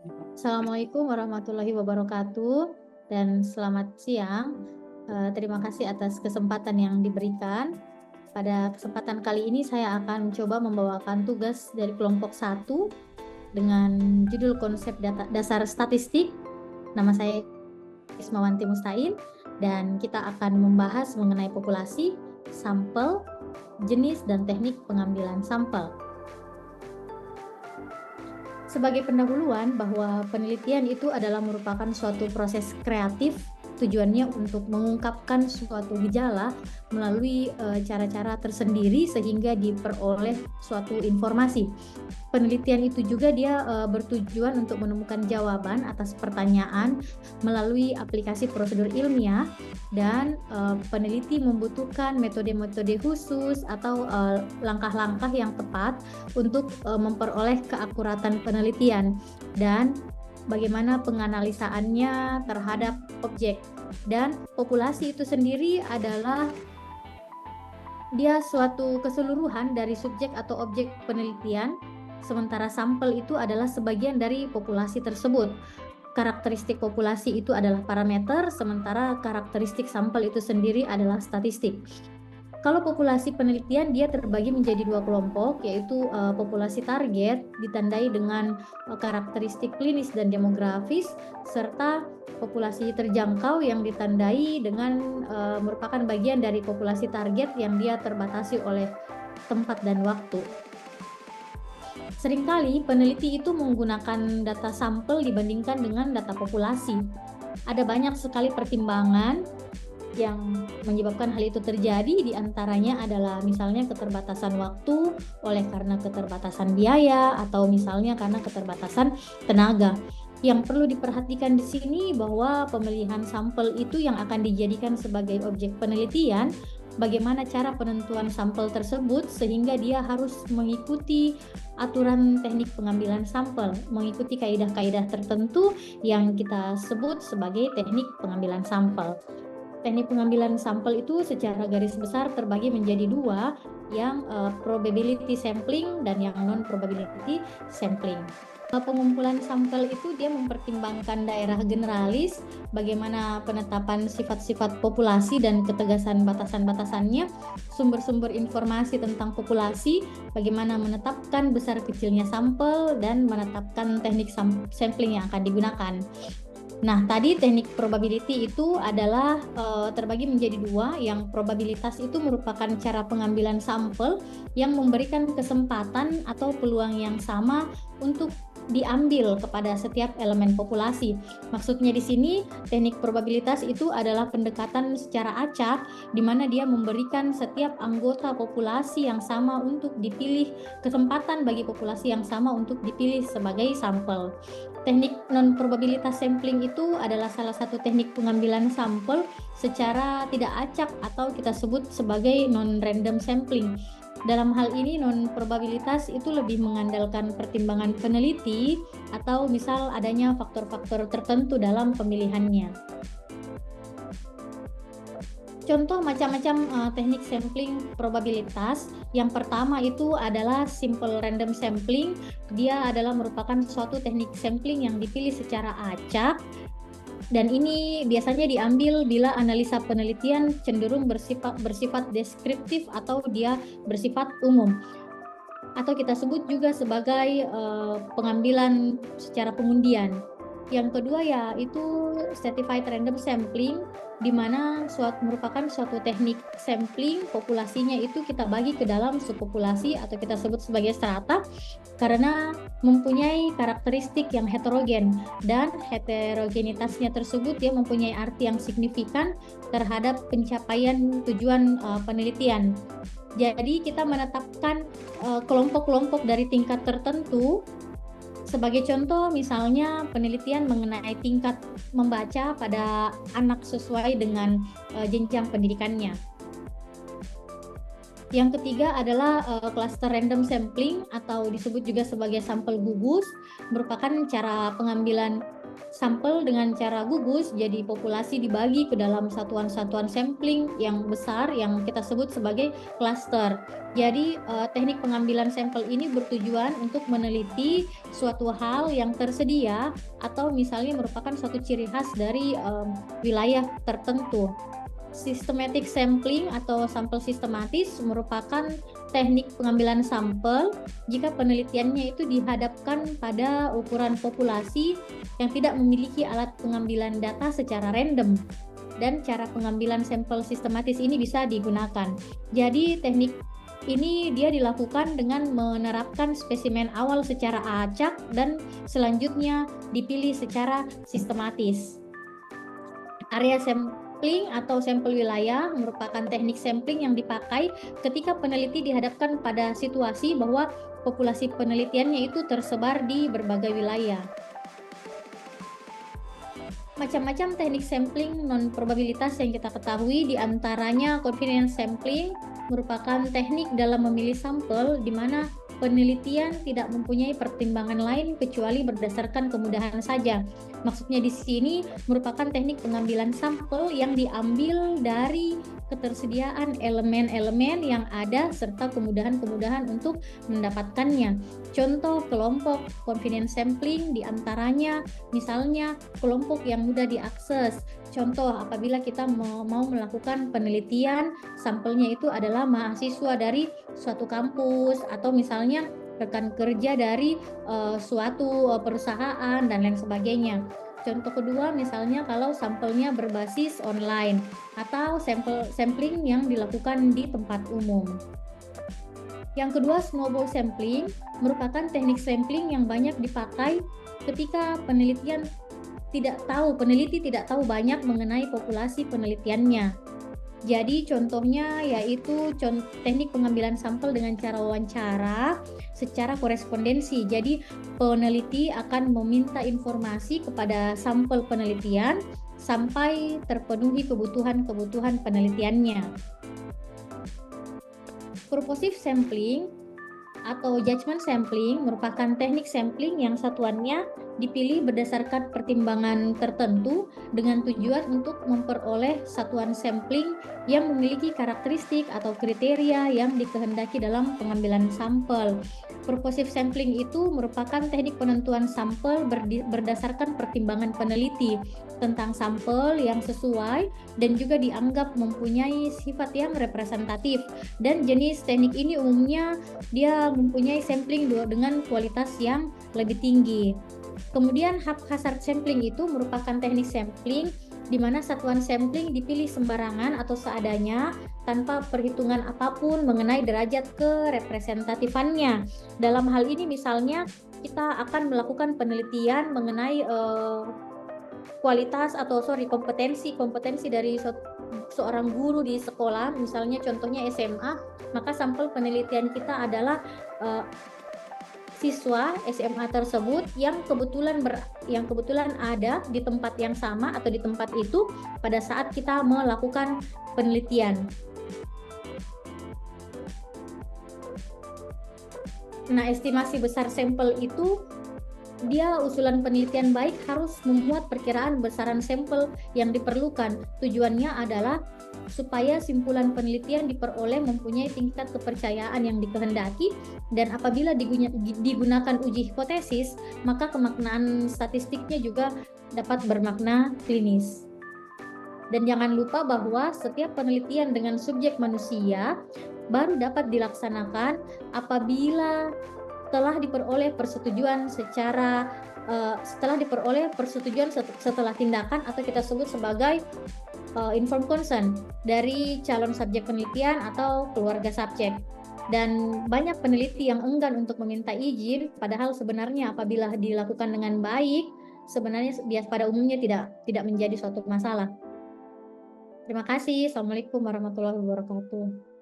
Assalamualaikum warahmatullahi wabarakatuh dan selamat siang. Terima kasih atas kesempatan yang diberikan. Pada kesempatan kali ini saya akan mencoba membawakan tugas dari kelompok 1 dengan judul konsep dasar statistik. Nama saya Ismawanti Mustain dan kita akan membahas mengenai populasi, sampel, jenis dan teknik pengambilan sampel. Sebagai pendahuluan bahwa penelitian itu adalah merupakan suatu proses kreatif, tujuannya untuk mengungkapkan suatu gejala melalui cara-cara tersendiri sehingga diperoleh suatu informasi. Penelitian itu juga dia bertujuan untuk menemukan jawaban atas pertanyaan melalui aplikasi prosedur ilmiah dan peneliti membutuhkan metode-metode khusus atau langkah-langkah yang tepat untuk memperoleh keakuratan penelitian dan bagaimana penganalisaannya terhadap objek. Dan populasi itu sendiri adalah dia suatu keseluruhan dari subjek atau objek penelitian, sementara sampel itu adalah sebagian dari populasi tersebut. Karakteristik populasi itu adalah parameter, sementara karakteristik sampel itu sendiri adalah statistik. Kalau populasi penelitian dia terbagi menjadi 2 kelompok, yaitu populasi target ditandai dengan karakteristik klinis dan demografis, serta populasi terjangkau yang ditandai dengan merupakan bagian dari populasi target yang dia terbatasi oleh tempat dan waktu. Seringkali peneliti itu menggunakan data sampel dibandingkan dengan data populasi. Ada banyak sekali pertimbangan yang menyebabkan hal itu terjadi, diantaranya adalah misalnya keterbatasan waktu oleh karena keterbatasan biaya atau misalnya karena keterbatasan tenaga. Yang perlu diperhatikan di sini bahwa pemilihan sampel itu yang akan dijadikan sebagai objek penelitian, bagaimana cara penentuan sampel tersebut sehingga dia harus mengikuti aturan teknik pengambilan sampel, mengikuti kaidah-kaidah tertentu yang kita sebut sebagai teknik pengambilan sampel. Teknik pengambilan sampel itu secara garis besar terbagi menjadi 2, yang probability sampling dan yang non-probability sampling. Pengumpulan sampel itu dia mempertimbangkan daerah generalis, bagaimana penetapan sifat-sifat populasi dan ketegasan batasan-batasannya, sumber-sumber informasi tentang populasi, bagaimana menetapkan besar kecilnya sampel, dan menetapkan teknik sampling yang akan digunakan. Nah, tadi teknik probability itu adalah terbagi menjadi 2, yang probabilitas itu merupakan cara pengambilan sampel yang memberikan kesempatan atau peluang yang sama untuk diambil kepada setiap elemen populasi. Maksudnya di sini teknik probabilitas itu adalah pendekatan secara acak di mana dia memberikan setiap anggota populasi yang sama untuk dipilih, kesempatan bagi populasi yang sama untuk dipilih sebagai sampel. Teknik non-probabilitas sampling itu adalah salah satu teknik pengambilan sampel secara tidak acak atau kita sebut sebagai non-random sampling. Dalam hal ini non-probabilitas itu lebih mengandalkan pertimbangan peneliti atau misal adanya faktor-faktor tertentu dalam pemilihannya. Contoh macam-macam teknik sampling probabilitas. Yang pertama itu adalah simple random sampling. Dia adalah merupakan suatu teknik sampling yang dipilih secara acak, dan ini biasanya diambil bila analisa penelitian cenderung bersifat deskriptif atau dia bersifat umum, atau kita sebut juga sebagai pengambilan secara pengundian. Yang kedua yaitu stratified random sampling, di mana merupakan suatu teknik sampling populasinya itu kita bagi ke dalam subpopulasi atau kita sebut sebagai strata karena mempunyai karakteristik yang heterogen, dan heterogenitasnya tersebut dia mempunyai arti yang signifikan terhadap pencapaian tujuan penelitian. Jadi kita menetapkan kelompok-kelompok dari tingkat tertentu. Sebagai contoh, misalnya penelitian mengenai tingkat membaca pada anak sesuai dengan jenjang pendidikannya. Yang ketiga adalah cluster random sampling atau disebut juga sebagai sampel gugus, merupakan cara pengambilan sampel dengan cara gugus, jadi populasi dibagi ke dalam satuan-satuan sampling yang besar yang kita sebut sebagai klaster. Jadi teknik pengambilan sampel ini bertujuan untuk meneliti suatu hal yang tersedia atau misalnya merupakan suatu ciri khas dari wilayah tertentu. Systematic sampling atau sampel sistematis merupakan teknik pengambilan sampel jika penelitiannya itu dihadapkan pada ukuran populasi yang tidak memiliki alat pengambilan data secara random, dan cara pengambilan sampel sistematis ini bisa digunakan. Jadi teknik ini dia dilakukan dengan menerapkan spesimen awal secara acak dan selanjutnya dipilih secara sistematis. Area sampling atau sampel wilayah merupakan teknik sampling yang dipakai ketika peneliti dihadapkan pada situasi bahwa populasi penelitiannya itu tersebar di berbagai wilayah. Macam-macam teknik sampling non-probabilitas yang kita ketahui, diantaranya confidence sampling merupakan teknik dalam memilih sampel di mana penelitian tidak mempunyai pertimbangan lain kecuali berdasarkan kemudahan saja. Maksudnya di sini merupakan teknik pengambilan sampel yang diambil dari ketersediaan elemen-elemen yang ada serta kemudahan-kemudahan untuk mendapatkannya. Contoh kelompok confidence sampling diantaranya misalnya kelompok yang mudah diakses. Contoh apabila kita mau melakukan penelitian, sampelnya itu adalah mahasiswa dari suatu kampus atau misalnya rekan kerja dari suatu perusahaan dan lain sebagainya. Contoh kedua misalnya kalau sampelnya berbasis online atau sampling yang dilakukan di tempat umum. Yang kedua, snowball sampling merupakan teknik sampling yang banyak dipakai ketika peneliti tidak tahu banyak mengenai populasi penelitiannya. Jadi contohnya yaitu teknik pengambilan sampel dengan cara wawancara secara korespondensi. Jadi peneliti akan meminta informasi kepada sampel penelitian sampai terpenuhi kebutuhan penelitiannya. Purposive sampling atau judgment sampling merupakan teknik sampling yang satuannya dipilih berdasarkan pertimbangan tertentu dengan tujuan untuk memperoleh satuan sampling yang memiliki karakteristik atau kriteria yang dikehendaki dalam pengambilan sampel. Purposive sampling itu merupakan teknik penentuan sampel berdasarkan pertimbangan peneliti tentang sampel yang sesuai dan juga dianggap mempunyai sifat yang representatif, dan jenis teknik ini umumnya dia mempunyai sampling dengan kualitas yang lebih tinggi. Kemudian haphazard sampling itu merupakan teknik sampling di mana satuan sampling dipilih sembarangan atau seadanya tanpa perhitungan apapun mengenai derajat kerepresentatifannya. Dalam hal ini misalnya kita akan melakukan penelitian mengenai kompetensi dari seorang guru di sekolah, misalnya contohnya SMA, maka sampel penelitian kita adalah siswa SMA tersebut yang kebetulan ada di tempat yang sama atau di tempat itu pada saat kita melakukan penelitian. Nah, estimasi besar sampel itu dia usulan penelitian baik harus memuat perkiraan besaran sampel yang diperlukan. Tujuannya adalah supaya simpulan penelitian diperoleh mempunyai tingkat kepercayaan yang dikehendaki, dan apabila digunakan uji hipotesis, maka kemaknaan statistiknya juga dapat bermakna klinis. Dan jangan lupa bahwa setiap penelitian dengan subjek manusia baru dapat dilaksanakan apabila telah diperoleh persetujuan setelah tindakan atau kita sebut sebagai informed consent dari calon subjek penelitian atau keluarga subjek. Dan banyak peneliti yang enggan untuk meminta izin, padahal sebenarnya apabila dilakukan dengan baik, sebenarnya pada umumnya tidak menjadi suatu masalah. Terima kasih. Assalamualaikum warahmatullahi wabarakatuh.